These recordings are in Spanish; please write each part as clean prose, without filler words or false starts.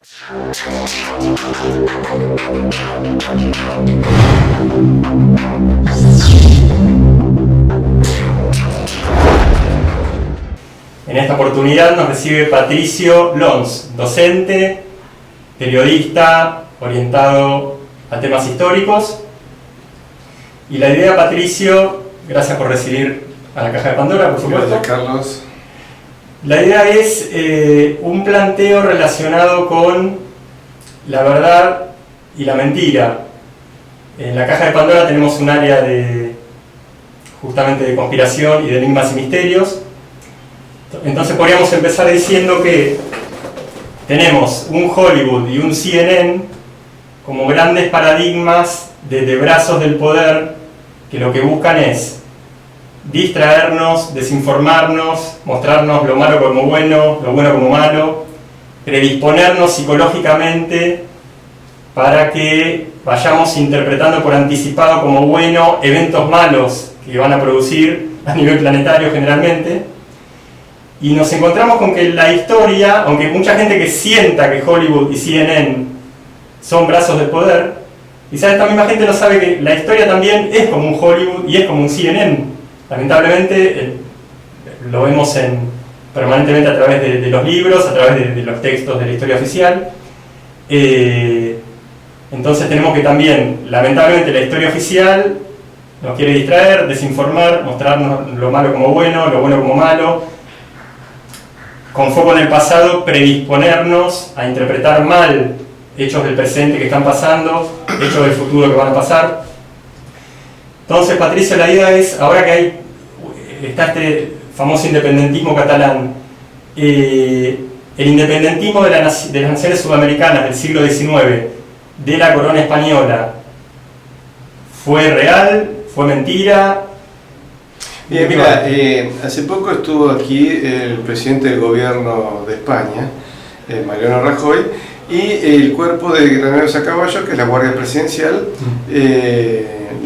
En esta oportunidad nos recibe Patricio Lons, docente, periodista orientado a temas históricos. Y la idea, Patricio, gracias por recibir a la Caja de Pandora, por supuesto. Gracias, Carlos. La idea es un planteo relacionado con la verdad y la mentira. En la Caja de Pandora tenemos un área justamente de conspiración y de enigmas y misterios. Entonces podríamos empezar diciendo que tenemos un Hollywood y un CNN como grandes paradigmas de brazos del poder que lo que buscan es distraernos, desinformarnos, mostrarnos lo malo como bueno, lo bueno como malo, predisponernos psicológicamente para que vayamos interpretando por anticipado como bueno eventos malos que van a producir a nivel planetario generalmente. Y nos encontramos con que la historia, aunque mucha gente que sienta que Hollywood y CNN son brazos del poder, quizás esta misma gente no sabe que la historia también es como un Hollywood y es como un CNN. Lamentablemente lo vemos permanentemente a través de los libros, a través de los textos de la historia oficial. Entonces tenemos que también, lamentablemente, la historia oficial nos quiere distraer, desinformar, mostrarnos lo malo como bueno, lo bueno como malo, con foco en el pasado, predisponernos a interpretar mal hechos del presente que están pasando, hechos del futuro que van a pasar. Entonces, Patricio, la idea es, ahora que está este famoso independentismo catalán, el independentismo de las naciones sudamericanas del siglo XIX, de la corona española, ¿fue real? ¿Fue mentira? Bien, mira, hace poco estuvo aquí el presidente del gobierno de España, Mariano Rajoy, y el cuerpo de graneros a caballo, que es la Guardia Presidencial,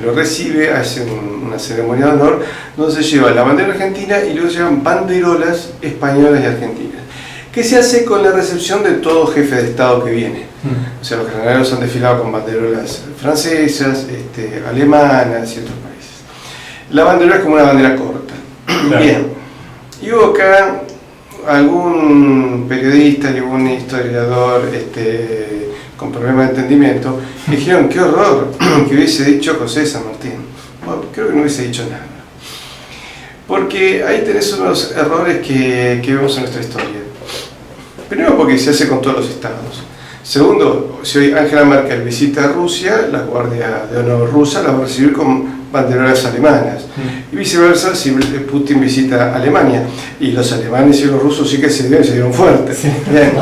lo recibe, hace una ceremonia de honor, donde se lleva la bandera argentina y luego se llevan banderolas españolas y argentinas, que se hace con la recepción de todo jefe de Estado que viene. O sea, los graneros han desfilado con banderolas francesas, alemanas y otros países. La bandera es como una bandera corta. Claro. Bien. Y hubo acá algún periodista y algún historiador con problemas de entendimiento dijeron: qué horror que hubiese dicho José de San Martín. Bueno, creo que no hubiese dicho nada. Porque ahí tenés unos errores que vemos en nuestra historia. Primero, porque se hace con todos los estados. Segundo, si hoy Angela Merkel visita Rusia, la Guardia de Honor rusa la va a recibir con banderolas alemanas. Y viceversa si Putin visita Alemania. Y los alemanes y los rusos sí que se dieron fuerte. Sí, bien,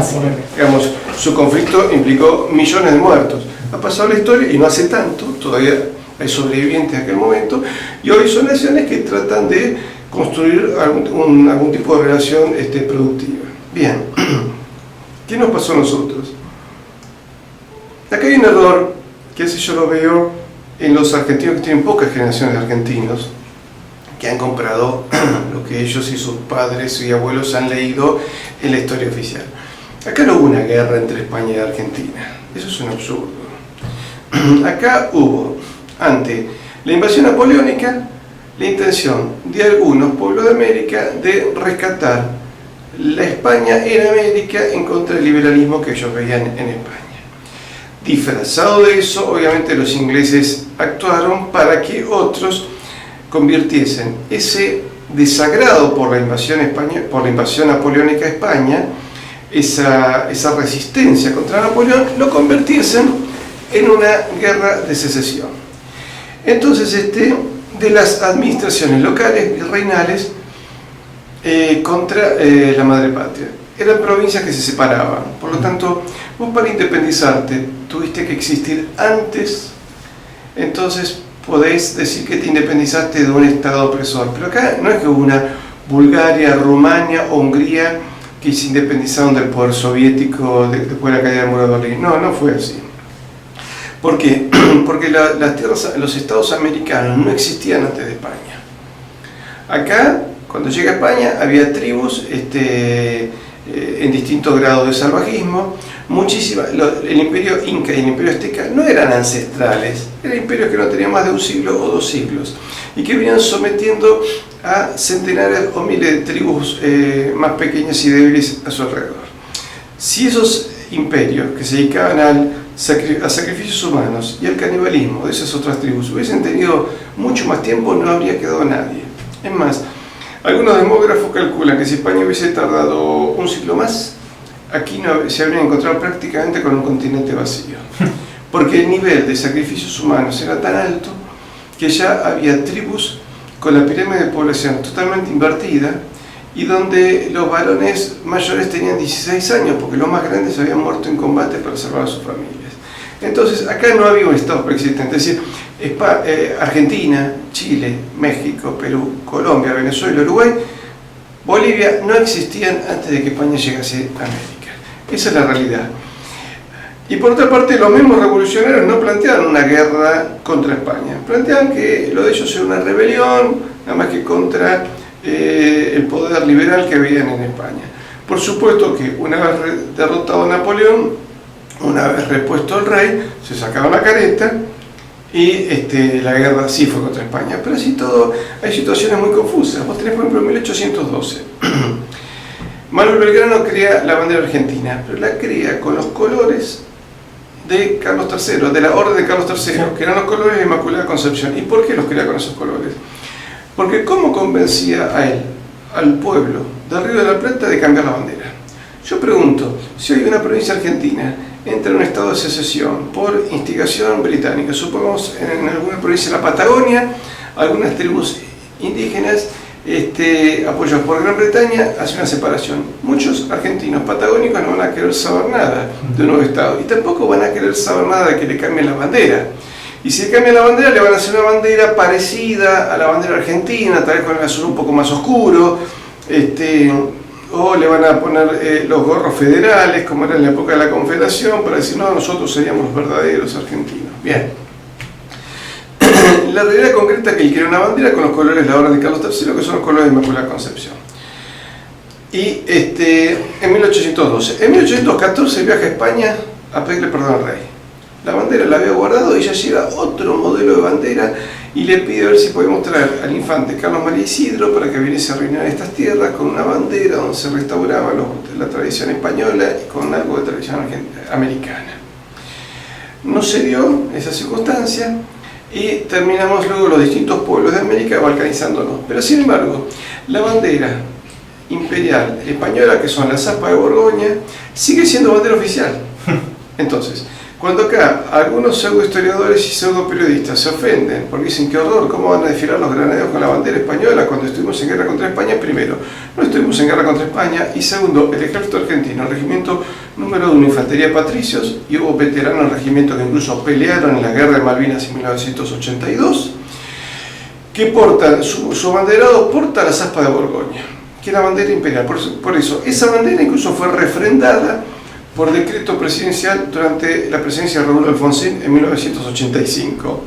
digamos, su conflicto implicó millones de muertos. Ha pasado la historia y no hace tanto, todavía hay sobrevivientes de aquel momento, y hoy son naciones que tratan de construir algún tipo de relación productiva. Bien, ¿qué nos pasó a nosotros? Acá hay un error, que ese yo lo veo en los argentinos que tienen pocas generaciones de argentinos, que han comprado lo que ellos y sus padres y abuelos han leído en la historia oficial. Acá no hubo una guerra entre España y Argentina, eso es un absurdo. Acá hubo, ante la invasión napoleónica, la intención de algunos pueblos de América de rescatar la España en América en contra del liberalismo que ellos veían en España. Disfrazado de eso, obviamente los ingleses actuaron para que otros convirtiesen ese desagrado por la invasión napoleónica a España, esa resistencia contra Napoleón, lo convirtiesen en una guerra de secesión. Entonces, de las administraciones locales y reinales contra la madre patria. Eran provincias que se separaban, por lo tanto, vos para independizarte tuviste que existir antes, entonces podéis decir que te independizaste de un estado opresor. Pero acá no es que hubo una Bulgaria, Rumania o Hungría que se independizaron del poder soviético después de la caída del muro de Berlín. No, no fue así. ¿Por qué? Porque las tierras, los estados americanos no existían antes de España. Acá, cuando llega a España, había tribus en distintos grados de salvajismo. El imperio inca y el imperio azteca no eran ancestrales, eran imperios que no tenían más de un siglo o 2 siglos y que venían sometiendo a centenares o miles de tribus más pequeñas y débiles a su alrededor. Si esos imperios que se dedicaban a sacrificios humanos y al canibalismo de esas otras tribus hubiesen tenido mucho más tiempo, no habría quedado nadie. Es más, algunos demógrafos calculan que si España hubiese tardado un siglo más, aquí se habrían encontrado prácticamente con un continente vacío. Porque el nivel de sacrificios humanos era tan alto que ya había tribus con la pirámide de población totalmente invertida y donde los varones mayores tenían 16 años porque los más grandes habían muerto en combate para salvar a sus familias. Entonces acá no había un estado preexistente, es decir, Argentina, Chile, México, Perú, Colombia, Venezuela, Uruguay, Bolivia no existían antes de que España llegase a América. Esa es la realidad. Y por otra parte, los mismos revolucionarios no planteaban una guerra contra España, planteaban que lo de ellos era una rebelión, nada más que contra el poder liberal que habían en España. Por supuesto que una vez derrotado Napoleón, una vez repuesto el rey, se sacaba la careta y la guerra sí fue contra España. Pero así todo, hay situaciones muy confusas. Vos tenés, por ejemplo, en 1812, Manuel Belgrano crea la bandera argentina, pero la crea con los colores de Carlos III, de la Orden de Carlos III, que eran los colores de Inmaculada Concepción. ¿Y por qué los crea con esos colores? Porque ¿cómo convencía a él, al pueblo del Río de la Plata, de cambiar la bandera? Yo pregunto, si hoy una provincia argentina entra en un estado de secesión por instigación británica, supongamos en alguna provincia de la Patagonia, algunas tribus indígenas apoyados por Gran Bretaña hacen una separación. Muchos argentinos patagónicos no van a querer saber nada de un nuevo estado y tampoco van a querer saber nada de que le cambien la bandera. Y si le cambian la bandera, le van a hacer una bandera parecida a la bandera argentina, tal vez con el azul un poco más oscuro, o le van a poner los gorros federales, como era en la época de la Confederación, para decir, no, nosotros seríamos los verdaderos argentinos. Bien. La realidad concreta es que él quiere una bandera con los colores de la Orden de Carlos III, que son los colores de Inmaculada Concepción. Y en 1812. En 1814 viaja a España a pedirle perdón al rey. La bandera la había guardado y ya llega otro modelo de bandera y le pide a ver si podemos traer al infante Carlos María Isidro para que viniese a reinar estas tierras con una bandera donde se restauraba la tradición española y con algo de tradición americana. No se dio esa circunstancia y terminamos luego los distintos pueblos de América balcanizándonos. Pero sin embargo, la bandera imperial española, que son las aspas de Borgoña, sigue siendo bandera oficial. Entonces, cuando acá algunos pseudohistoriadores y pseudoperiodistas se ofenden porque dicen qué horror, ¿cómo van a desfilar los granaderos con la bandera española cuando estuvimos en guerra contra España? Primero, no estuvimos en guerra contra España, y segundo, el ejército argentino, el regimiento número 1, Infantería de Patricios, y hubo veteranos del regimiento que incluso pelearon en la guerra de Malvinas en 1982, que portan, su abanderado porta las aspas de Borgoña, que es la bandera imperial. Por eso, esa bandera incluso fue refrendada por decreto presidencial durante la presidencia de Raúl Alfonsín en 1985.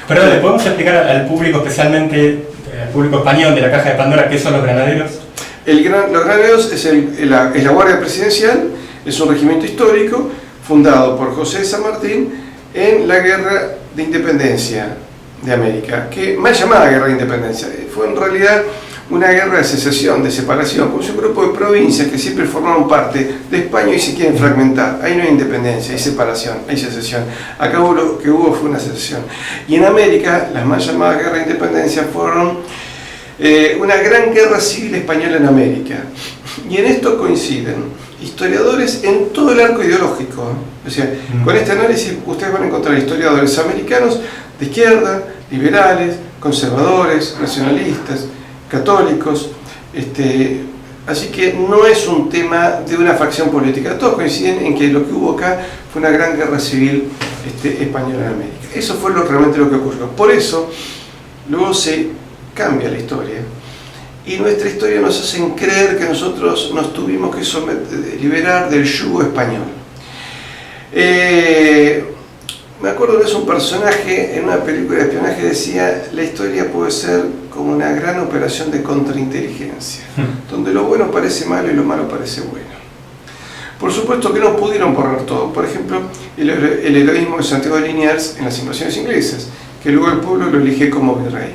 Pero ¿le podemos explicar al público, especialmente al público español de la Caja de Pandora, qué son los granaderos? Los granaderos es la Guardia Presidencial, es un regimiento histórico fundado por José de San Martín en la Guerra de Independencia de América, que más llamada Guerra de Independencia, fue en realidad una guerra de secesión, de separación, como si un grupo de provincias que siempre formaron parte de España y se quieren fragmentar. Ahí no hay independencia, hay separación, hay secesión. Acá lo que hubo fue una secesión. Y en América, las más llamadas guerras de independencia fueron una gran guerra civil española en América. Y en esto coinciden historiadores en todo el arco ideológico. O sea, con este análisis ustedes van a encontrar historiadores americanos de izquierda, liberales, conservadores, nacionalistas, católicos, así que no es un tema de una facción política. Todos coinciden en que lo que hubo acá fue una gran guerra civil española en América. Eso fue realmente lo que ocurrió. Por eso, luego se cambia la historia y nuestra historia nos hace creer que nosotros nos tuvimos que liberar del yugo español. Me acuerdo que es un personaje en una película de espionaje decía: la historia puede ser como una gran operación de contrainteligencia, donde lo bueno parece malo y lo malo parece bueno. Por supuesto que no pudieron borrar todo. Por ejemplo, el heroísmo de Santiago de Liniers en las invasiones inglesas, que luego el pueblo lo elige como virrey.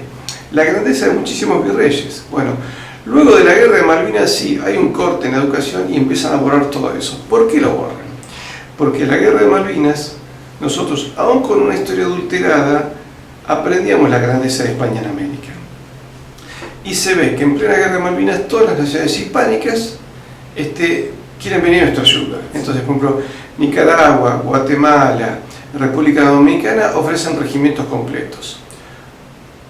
La grandeza de muchísimos virreyes. Bueno, luego de la guerra de Malvinas sí hay un corte en la educación y empiezan a borrar todo eso. ¿Por qué lo borran? Porque la guerra de Malvinas, nosotros, aún con una historia adulterada, aprendíamos la grandeza de España en América. Y se ve que en plena guerra de Malvinas todas las naciones hispánicas quieren venir a nuestra ayuda. Entonces, por ejemplo, Nicaragua, Guatemala, República Dominicana ofrecen regimientos completos.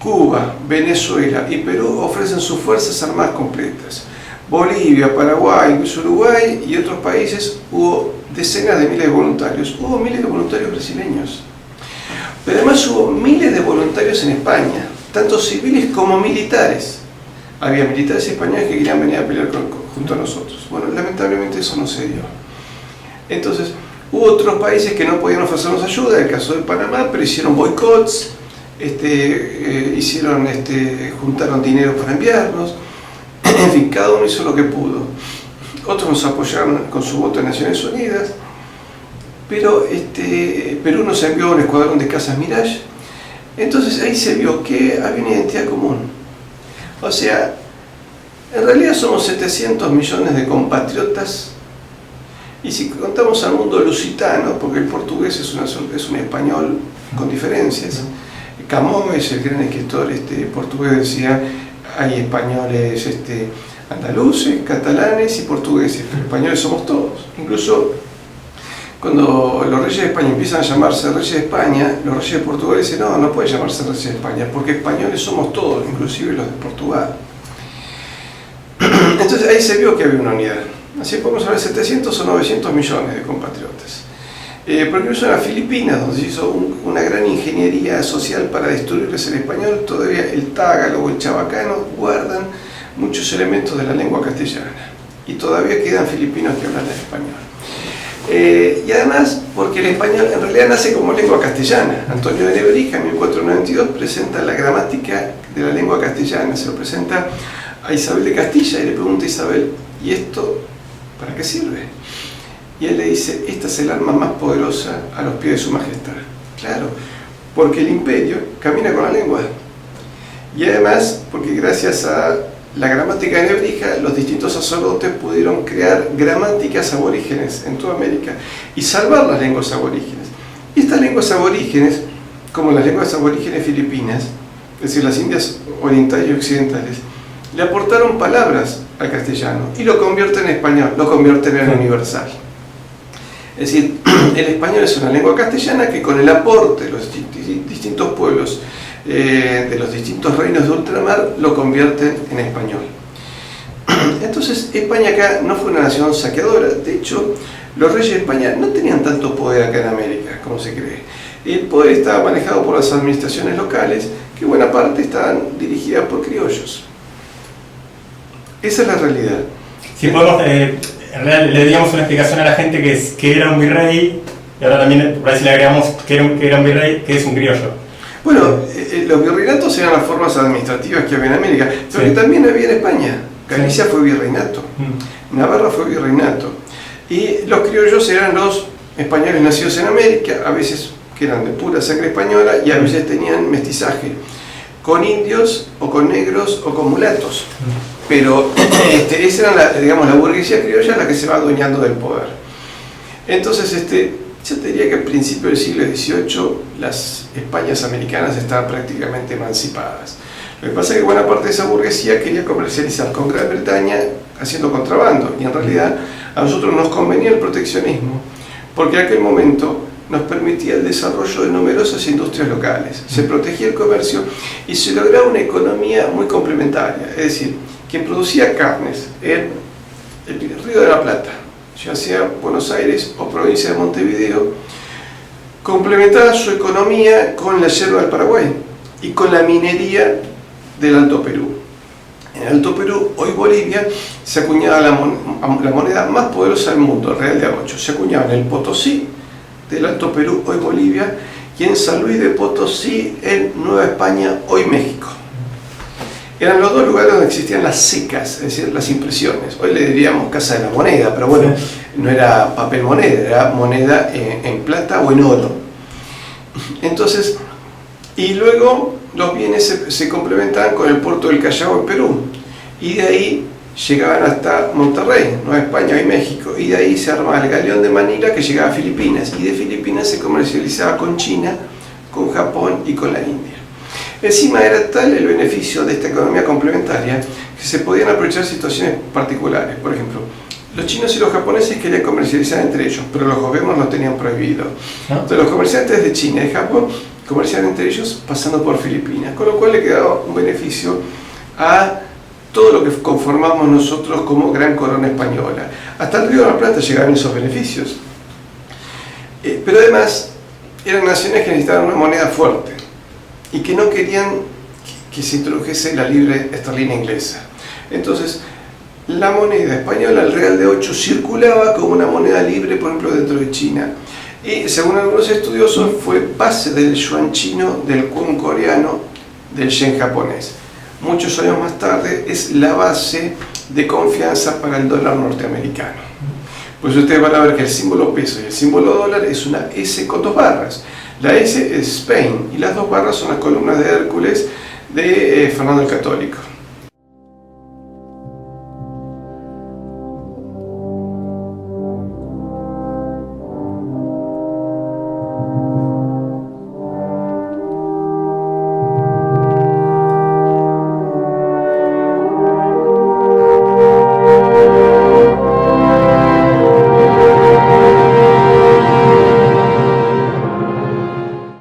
Cuba, Venezuela y Perú ofrecen sus fuerzas armadas completas. Bolivia, Paraguay, incluso Uruguay y otros países hubo decenas de miles de voluntarios. Hubo miles de voluntarios brasileños. Pero además hubo miles de voluntarios en España, tanto civiles como militares. Había militares españoles que querían venir a pelear junto a nosotros. Bueno, lamentablemente eso no se dio. Entonces, hubo otros países que no podían ofrecernos ayuda, el caso de Panamá, pero hicieron boicots, juntaron dinero para enviarnos. En fin, cada uno hizo lo que pudo. Otros nos apoyaron con su voto en Naciones Unidas, pero Perú nos envió un escuadrón de cazas Mirage. Entonces ahí se vio que había una identidad común. O sea, en realidad somos 700 millones de compatriotas, y si contamos al mundo lusitano, porque el portugués es un español con diferencias. Camões, el gran escritor portugués, decía: hay españoles andaluces, catalanes y portugueses, pero españoles somos todos. Incluso cuando los reyes de España empiezan a llamarse reyes de España, los reyes de Portugal dicen: no puede llamarse reyes de España, porque españoles somos todos, inclusive los de Portugal. Entonces ahí se vio que había una unidad. Así podemos hablar de 700 o 900 millones de compatriotas. Porque incluso en las Filipinas, donde se hizo una gran ingeniería social para destruirles el español, todavía el tágalo o el chabacano guardan muchos elementos de la lengua castellana. Y todavía quedan filipinos que hablan el español. Y además, porque el español en realidad nace como lengua castellana. Antonio de Nebrija, en 1492, presenta la gramática de la lengua castellana, se lo presenta a Isabel de Castilla y le pregunta a Isabel: ¿y esto para qué sirve? Y él le dice: esta es el arma más poderosa a los pies de su majestad. Claro, porque el imperio camina con la lengua. Y además, porque gracias a la gramática de Nebrija, los distintos sacerdotes pudieron crear gramáticas aborígenes en toda América y salvar las lenguas aborígenes. Y estas lenguas aborígenes, como las lenguas aborígenes filipinas, es decir, las Indias orientales y occidentales, le aportaron palabras al castellano y lo convierten en español, lo convierten en universal. Es decir, el español es una lengua castellana que, con el aporte de los distintos pueblos de los distintos reinos de ultramar, lo convierten en español. Entonces España acá no fue una nación saqueadora. De hecho, los reyes de España no tenían tanto poder acá en América como se cree. El poder estaba manejado por las administraciones locales, que buena parte estaban dirigidas por criollos. Esa es la realidad. Si podemos, en realidad le digamos una explicación a la gente que era un virrey, y ahora también por ahí si le agregamos que era un virrey, que es un criollo. Bueno, los virreinatos eran las formas administrativas que había en América, pero que también había en España. Galicia fue virreinato, Navarra fue virreinato, y los criollos eran los españoles nacidos en América, a veces que eran de pura sangre española y a veces tenían mestizaje con indios o con negros o con mulatos. Pero esa era la burguesía criolla la que se va adueñando del poder. Entonces, yo te diría que al principio del siglo XVIII las Españas americanas estaban prácticamente emancipadas. Lo que pasa es que buena parte de esa burguesía quería comercializar con Gran Bretaña haciendo contrabando, y en realidad a nosotros nos convenía el proteccionismo, porque en aquel momento nos permitía el desarrollo de numerosas industrias locales, se protegía el comercio y se lograba una economía muy complementaria. Es decir, quien producía carnes en el Río de la Plata, ya sea Buenos Aires o provincia de Montevideo, complementaba su economía con la yerba del Paraguay y con la minería del Alto Perú. En el Alto Perú, hoy Bolivia, se acuñaba la moneda más poderosa del mundo, el real de A8. Se acuñaba en el Potosí del Alto Perú, hoy Bolivia, y en San Luis de Potosí, en Nueva España, hoy México. eran los dos lugares donde existían las secas, es decir, las impresiones. Hoy le diríamos Casa de la Moneda, pero bueno, no era papel moneda, era moneda en plata o en oro. Entonces, y luego los bienes se complementaban con el puerto del Callao en Perú, y de ahí llegaban hasta Monterrey, Nueva España y México, y de ahí se armaba el galeón de Manila que llegaba a Filipinas, y de Filipinas se comercializaba con China, con Japón y con la India. Encima era tal el beneficio de esta economía complementaria que se podían aprovechar situaciones particulares. Por ejemplo, los chinos y los japoneses querían comercializar entre ellos, pero los gobiernos lo tenían prohibido. Entonces los comerciantes de China y Japón comerciaban entre ellos pasando por Filipinas, con lo cual le quedaba un beneficio a todo lo que conformamos nosotros como gran corona española. Hasta el Río de la Plata llegaban esos beneficios. Pero además eran naciones que necesitaban una moneda fuerte y que no querían que se introdujese la libre esterlina inglesa. Entonces, la moneda española, el real de 8, circulaba como una moneda libre, por ejemplo, dentro de China. Y según algunos estudiosos, fue base del yuan chino, del won coreano, del yen japonés. Muchos años más tarde es la base de confianza para el dólar norteamericano. Pues ustedes van a ver que el símbolo peso y el símbolo dólar es una S con 2 barras. La S es Spain y las 2 barras son las columnas de Hércules de Fernando el Católico.